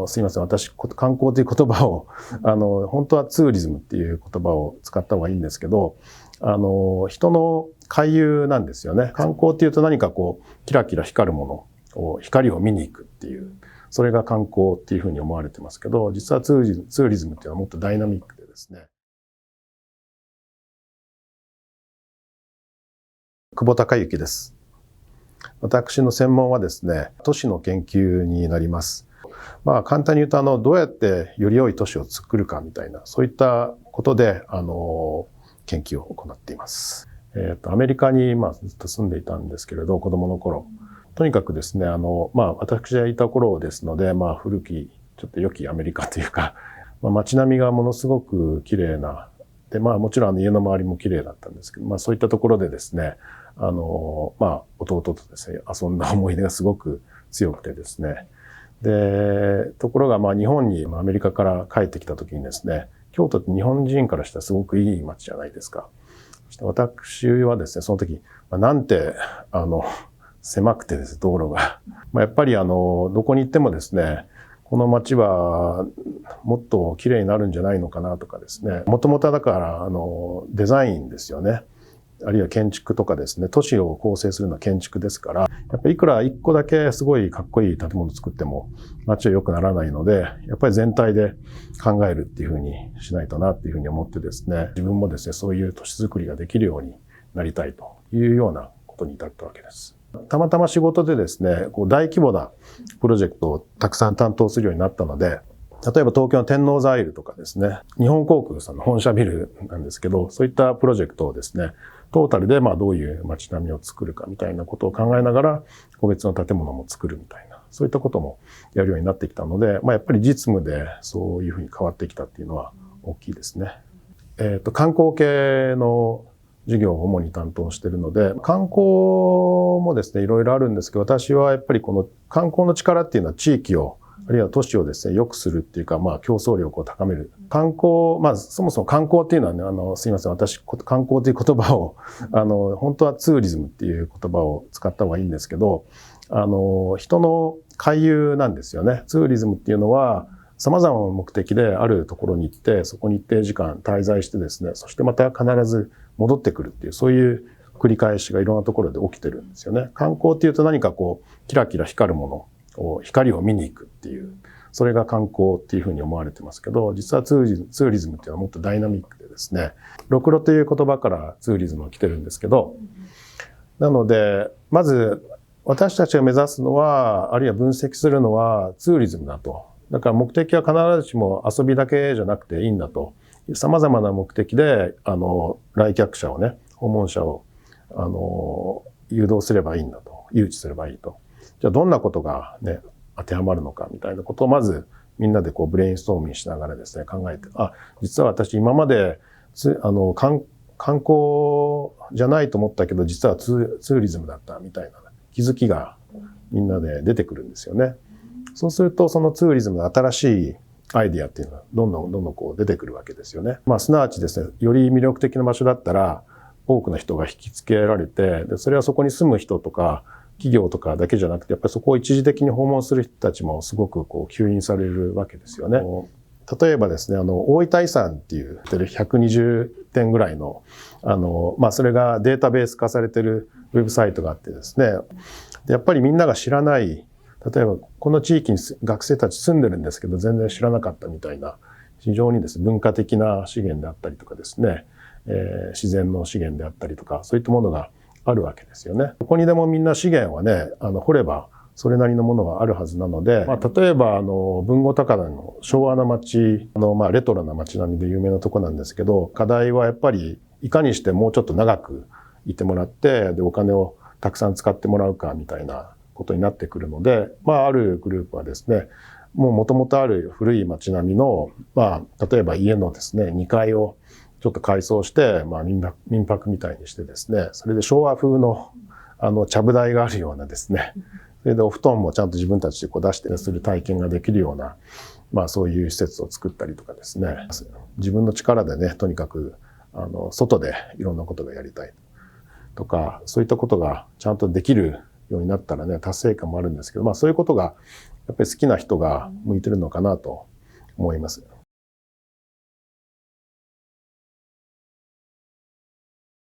すいません。私、観光という言葉を、本当はツーリズムっていう言葉を使った方がいいんですけど、人の回遊なんですよね。観光っていうと何かこう、キラキラ光るものを、光を見に行くっていう、それが観光っていうふうに思われてますけど、実はツーリズムっていうのはもっとダイナミックでですね。久保孝之です。私の専門はですね、都市の研究になります。簡単に言うと、どうやってより良い都市を作るかみたいな、そういったことで、研究を行っています。アメリカに、ずっと住んでいたんですけれど、子供の頃。とにかくですね、私がいた頃ですので、古き、ちょっと良きアメリカというか、街並みがものすごく綺麗な、で、もちろん家の周りも綺麗だったんですけど、そういったところでですね、弟とですね、遊んだ思い出がすごく強くてですね。で、ところが日本にアメリカから帰ってきた時にですね、京都って日本人からしたらすごくいい街じゃないですか。そして私はですね、その時、なんて、狭くてですね、道路が。やっぱりどこに行ってもですね、この街はもっと綺麗になるんじゃないのかなとかですね、もともとだからデザインですよね。あるいは建築とかですね、都市を構成するのは建築ですから、やっぱりいくら一個だけすごいかっこいい建物を作っても街は良くならないので、やっぱり全体で考えるっていうふうにしないとなっていうふうに思ってですね、自分もですね、そういう都市づくりができるようになりたいというようなことに至ったわけです。たまたま仕事でですね、大規模なプロジェクトをたくさん担当するようになったので、例えば東京の天王ザイルとかですね、日本航空さんの本社ビルなんですけど、そういったプロジェクトをですね、トータルでどういう街並みを作るかみたいなことを考えながら、個別の建物も作るみたいな、そういったこともやるようになってきたので、やっぱり実務でそういうふうに変わってきたっていうのは大きいですね。観光系の事業を主に担当しているので、観光もですね、いろいろあるんですけど、私はやっぱりこの観光の力っていうのは地域を、あるいは都市をですね、良くするっていうか、競争力を高める。観光、そもそも観光っていうのはね、すいません、私、観光という言葉を、本当はツーリズムっていう言葉を使った方がいいんですけど、人の回遊なんですよね。ツーリズムっていうのは、様々な目的であるところに行って、そこに一定時間滞在してですね、そしてまた必ず戻ってくるっていう、そういう繰り返しがいろんなところで起きてるんですよね。観光っていうと何かキラキラ光るもの、光を見に行くっていう、それが観光っていうふうに思われてますけど、実はツーリズムっていうのはもっとダイナミックでですね、ろくろという言葉からツーリズムは来てるんですけど、なので、まず私たちが目指すのは、あるいは分析するのはツーリズムだと。だから目的は必ずしも遊びだけじゃなくていいんだと。様々な目的で、来客者をね、訪問者を、誘導すればいいんだと。誘致すればいいと。じゃあどんなことがね、当てはまるのかみたいなことをまずみんなでブレインストーミングしながらですね、考えて、実は私今まで、観光じゃないと思ったけど、実はツーリズムだったみたいな気づきがみんなで出てくるんですよね。そうすると、そのツーリズムの新しいアイディアっていうのはどんどん出てくるわけですよね。すなわちですね、より魅力的な場所だったら、多くの人が引きつけられて、で、それはそこに住む人とか、企業とかだけじゃなくて、やっぱりそこを一時的に訪問する人たちもすごく吸引されるわけですよね。例えばですね、大分遺産っていう120点ぐらいの、それがデータベース化されてるウェブサイトがあってですね、やっぱりみんなが知らない、例えばこの地域に学生たち住んでるんですけど全然知らなかったみたいな、非常にですね、文化的な資源であったりとかですね、自然の資源であったりとか、そういったものがあるわけですよね。どこにでもみんな資源はね、掘ればそれなりのものがあるはずなので、例えば豊後高田の昭和な街、レトロな街並みで有名なとこなんですけど、課題はやっぱりいかにしてもうちょっと長くいてもらって、で、お金をたくさん使ってもらうかみたいなことになってくるので、あるグループはですね、もともとある古い街並みの、例えば家のですね、2階をちょっと改装して、民泊みたいにしてですね、それで昭和風の、ちゃぶ台があるようなですね、それでお布団もちゃんと自分たちで出してする体験ができるような、そういう施設を作ったりとかですね、自分の力でね、とにかく、外でいろんなことがやりたいとか、そういったことがちゃんとできるようになったらね、達成感もあるんですけど、そういうことがやっぱり好きな人が向いてるのかなと思います。